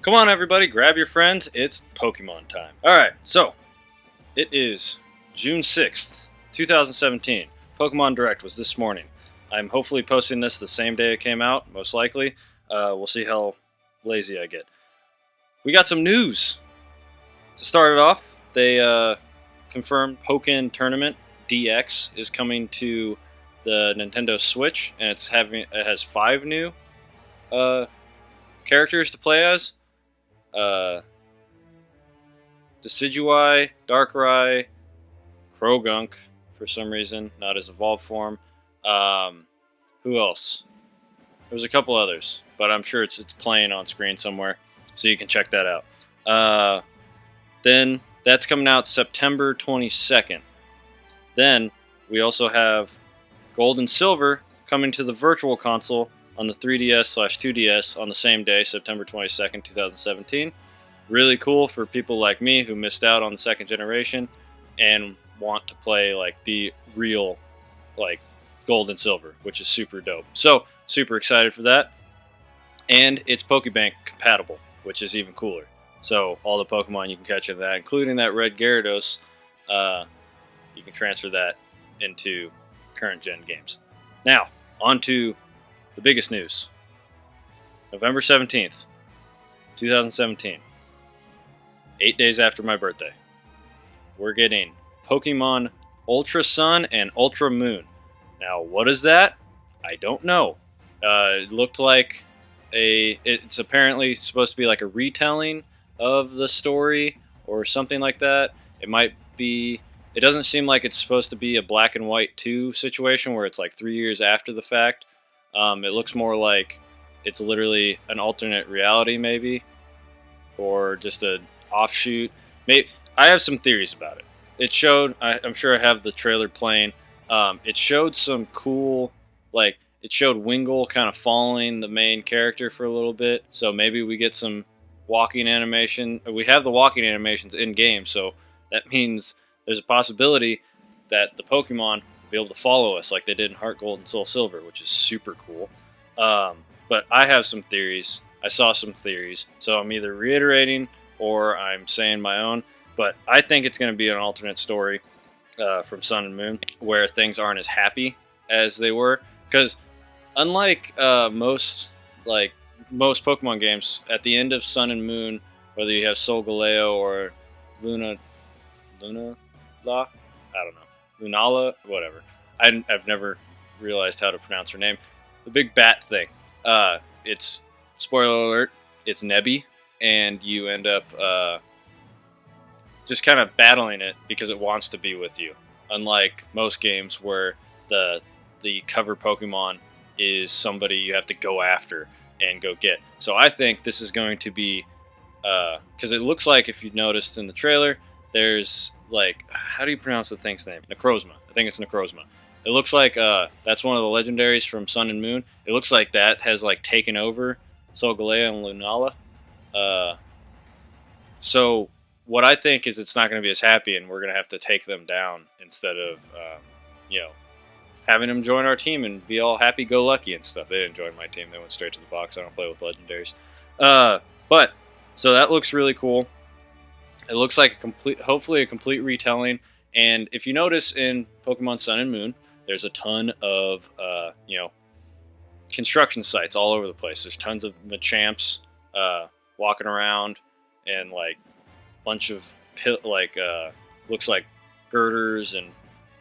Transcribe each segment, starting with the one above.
Come on, everybody, grab your friends. It's Pokemon time. Alright, so it is June 6th, 2017. Pokemon Direct was this morning. I'm hopefully posting this the same day it came out, most likely. We'll see how lazy I get. We got some news. To start it off, they confirmed Pokken Tournament DX is coming to the Nintendo Switch, and it has 5 new characters to play as. Decidueye, Darkrai, Krogunk for some reason, not his evolved form. Who else? There's a couple others, but I'm sure it's playing on screen somewhere, so you can check that out. Then that's coming out September 22nd. Then we also have Gold and Silver coming to the Virtual Console on the 3DS/2DS on the same day, September 22nd, 2017. Really cool for people like me who missed out on the second generation and want to play like the real like Gold and Silver, which is super dope. So super excited for that. And it's Pokebank compatible, which is even cooler. So all the Pokemon you can catch in that, including that red Gyarados, you can transfer that into current gen games. Now, on to the biggest news. November 17th, 2017. 8 days after my birthday. We're getting Pokemon Ultra Sun and Ultra Moon. Now, what is that? I don't know. It looked like it's apparently supposed to be like a retelling of the story or something like that. It doesn't seem like it's supposed to be a Black and White 2 situation where it's like 3 years after the fact. It looks more like it's literally an alternate reality, maybe, or just an offshoot. Maybe I have some theories about it. It showed. I'm sure I have the trailer playing. It showed some cool, it showed Wingull kind of following the main character for a little bit. So maybe we get some walking animation. We have the walking animations in game, so that means there's a possibility that the Pokemon will be able to follow us like they did in Heart Gold and Soul Silver, which is super cool. But I have some theories. I saw some theories, so I'm either reiterating or I'm saying my own. But I think it's going to be an alternate story from Sun and Moon where things aren't as happy as they were. Because unlike most Pokemon games, at the end of Sun and Moon, whether you have Solgaleo or Lunala, I don't know, Lunala, whatever. I've never realized how to pronounce her name. The big bat thing. It's, spoiler alert, it's Nebby, and you end up just kind of battling it because it wants to be with you. Unlike most games where the cover Pokemon is somebody you have to go after and go get. So I think this is going to be, because it looks like, if you noticed in the trailer, there's like, how do you pronounce the thing's name? Necrozma. I think it's Necrozma. It looks like that's one of the legendaries from Sun and Moon. It looks like that has like taken over Solgaleo and Lunala. So what I think is it's not going to be as happy, and we're going to have to take them down instead of, having them join our team and be all happy-go-lucky and stuff. They didn't join my team. They went straight to the box. I don't play with legendaries. But so that looks really cool. It looks like hopefully a complete retelling. And if you notice in Pokemon Sun and Moon, there's a ton of, construction sites all over the place. There's tons of Machamps walking around, and like bunch of looks like girders and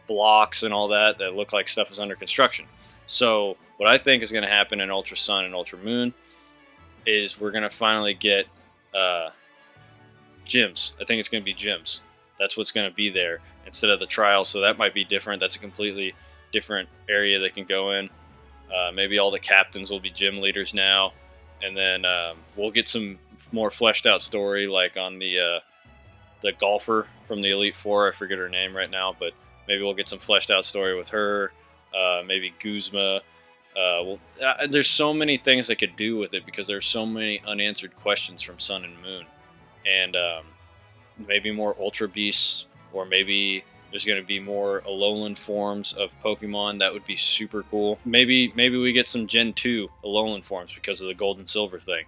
blocks and all that look like stuff is under construction. So what I think is going to happen in Ultra Sun and Ultra Moon is we're going to finally get gyms. I think it's going to be gyms. That's what's going to be there instead of the trials. So that might be different. That's a completely different area they can go in. Maybe all the captains will be gym leaders now, and then we'll get some more fleshed out story, like on the golfer from the Elite Four. I forget her name right now, but maybe we'll get some fleshed out story with her. Maybe Guzma. There's so many things they could do with it because there's so many unanswered questions from Sun and Moon, and maybe more Ultra Beasts, or maybe there's going to be more Alolan forms of Pokemon. That would be super cool. Maybe we get some Gen 2 Alolan forms because of the Gold and Silver thing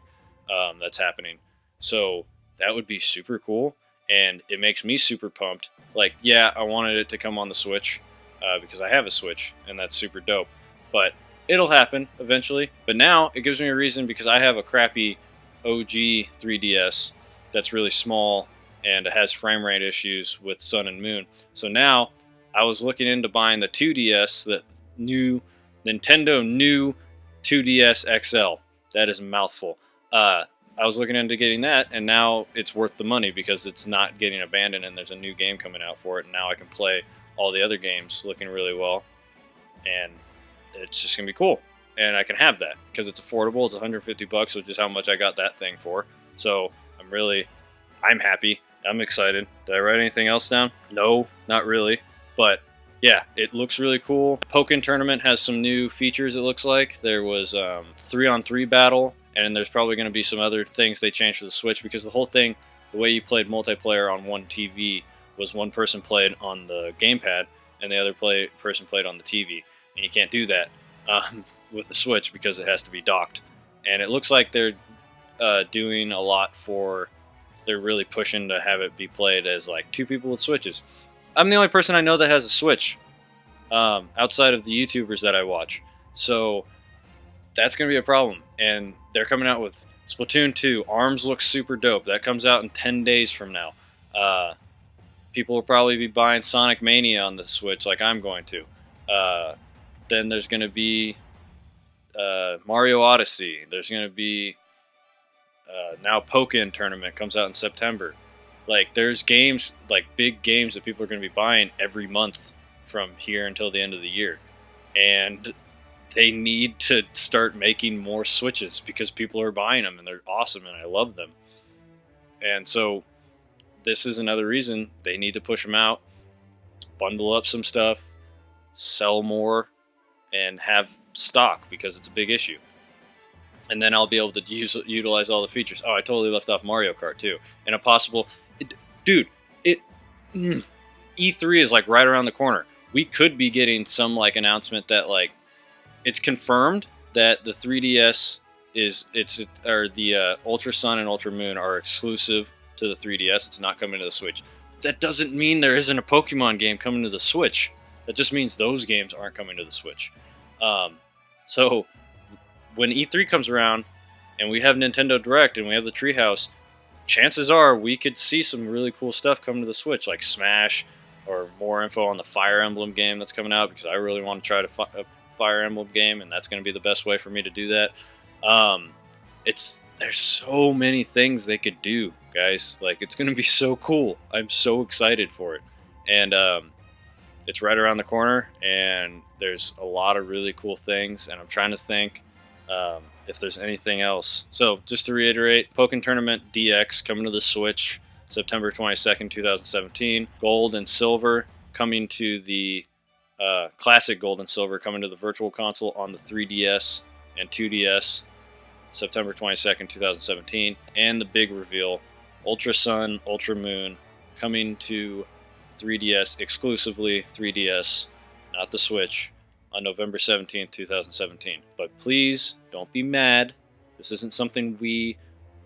that's happening. So that would be super cool, and it makes me super pumped. Like, yeah, I wanted it to come on the Switch because I have a Switch, and that's super dope. But it'll happen eventually. But now it gives me a reason because I have a crappy OG 3DS that's really small and it has frame rate issues with Sun and Moon. So now I was looking into buying the 2DS, the new Nintendo new 2DS XL. That is a mouthful. I was looking into getting that, and now it's worth the money because it's not getting abandoned, and there's a new game coming out for it. And now I can play all the other games looking really well, and it's just gonna be cool. And I can have that because it's affordable. It's 150 bucks, which is how much I got that thing for. So I'm happy. I'm excited. Did I write anything else down? No, not really. But yeah, it looks really cool. Pokken tournament has some new features. It looks like there was 3-on-3 battle. And there's probably going to be some other things they changed for the Switch because the whole thing, the way you played multiplayer on one TV was one person played on the gamepad and the other person played on the TV. And you can't do that with the Switch because it has to be docked. And it looks like they're doing a lot they're really pushing to have it be played as like two people with Switches. I'm the only person I know that has a Switch outside of the YouTubers that I watch. So that's going to be a problem. And they're coming out with Splatoon 2. ARMS looks super dope. That comes out in 10 days from now. People will probably be buying Sonic Mania on the Switch like I'm going to. Then there's going to be Mario Odyssey. There's going to be now Pokken tournament comes out in September. Like, there's games, like big games that people are going to be buying every month from here until the end of the year. And they need to start making more Switches because people are buying them and they're awesome and I love them. And so this is another reason they need to push them out, bundle up some stuff, sell more, and have stock because it's a big issue. And then I'll be able to utilize all the features. Oh, I totally left off Mario Kart too. And a possible... E3 is like right around the corner. We could be getting some like announcement that like it's confirmed that the 3DS the Ultra Sun and Ultra Moon are exclusive to the 3DS. It's not coming to the Switch. That doesn't mean there isn't a Pokemon game coming to the Switch. That just means those games aren't coming to the Switch. So when E3 comes around and we have Nintendo Direct and we have the Treehouse, chances are we could see some really cool stuff come to the Switch, like Smash, or more info on the Fire Emblem game that's coming out because I really want to try a Fire Emblem game, and that's going to be the best way for me to do that. There's so many things they could do, guys. Like, it's going to be so cool. I'm so excited for it. And it's right around the corner, and there's a lot of really cool things, and I'm trying to think if there's anything else. So, just to reiterate, Pokken Tournament DX coming to the Switch September 22nd, 2017. Gold and Silver coming to the Classic Gold and Silver coming to the Virtual Console on the 3DS and 2DS September 22nd, 2017. And the big reveal, Ultra Sun, Ultra Moon coming to 3DS, exclusively 3DS, not the Switch, on November 17th, 2017. But please, don't be mad. This isn't something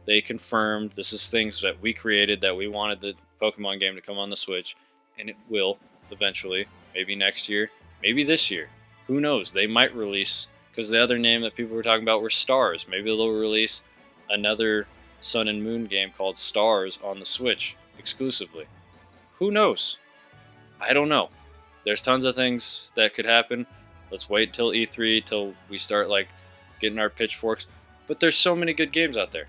they confirmed. This is things that we created, that we wanted the Pokemon game to come on the Switch, and it will eventually. Maybe next year, maybe this year. Who knows? They might release, because the other name that people were talking about were Stars. Maybe they'll release another Sun and Moon game called Stars on the Switch exclusively. Who knows? I don't know. There's tons of things that could happen. Let's wait till E3, till we start like getting our pitchforks. But there's so many good games out there.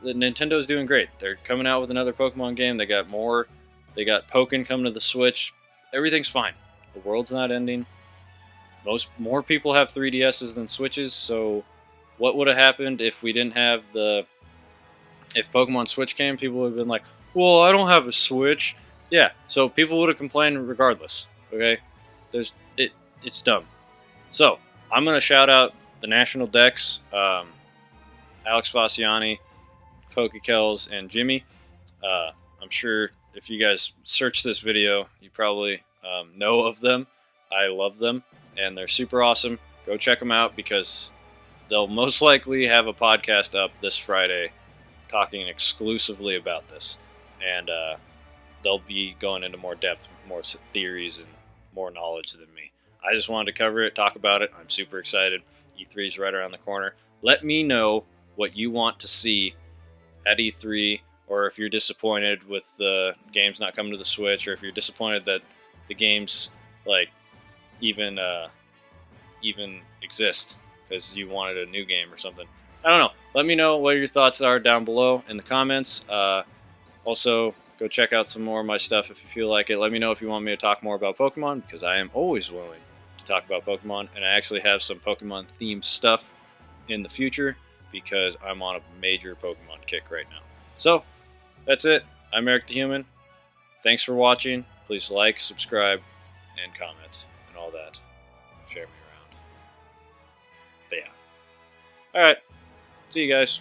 The Nintendo's doing great. They're coming out with another Pokemon game. They got more. They got Pokken coming to the Switch. Everything's fine. The world's not ending. More people have 3DSs than Switches, so what would have happened if we didn't have if Pokemon Switch came? People would have been like, well, I don't have a Switch. Yeah, so people would have complained regardless, okay? It's dumb. So, I'm going to shout out the National Decks, Alex Faciani, Pokekells, and Jimmy. I'm sure if you guys search this video, you probably know of them. I love them, and they're super awesome. Go check them out because they'll most likely have a podcast up this Friday talking exclusively about this, and they'll be going into more depth, more theories, and more knowledge than me. I just wanted to cover it, talk about it. I'm super excited. E3 is right around the corner. Let me know what you want to see at E3, or if you're disappointed with the games not coming to the Switch, or if you're disappointed that the games like even exist because you wanted a new game or something. I don't know. Let me know what your thoughts are down below in the comments. Also, go check out some more of my stuff if you feel like it. Let me know if you want me to talk more about Pokemon, because I am always willing to talk about Pokemon, and I actually have some Pokemon themed stuff in the future because I'm on a major Pokemon kick right now. So, that's it. I'm Eric the Human. Thanks for watching. Please like, subscribe, and comment, and all that. Share me around. But yeah. Alright. See you guys.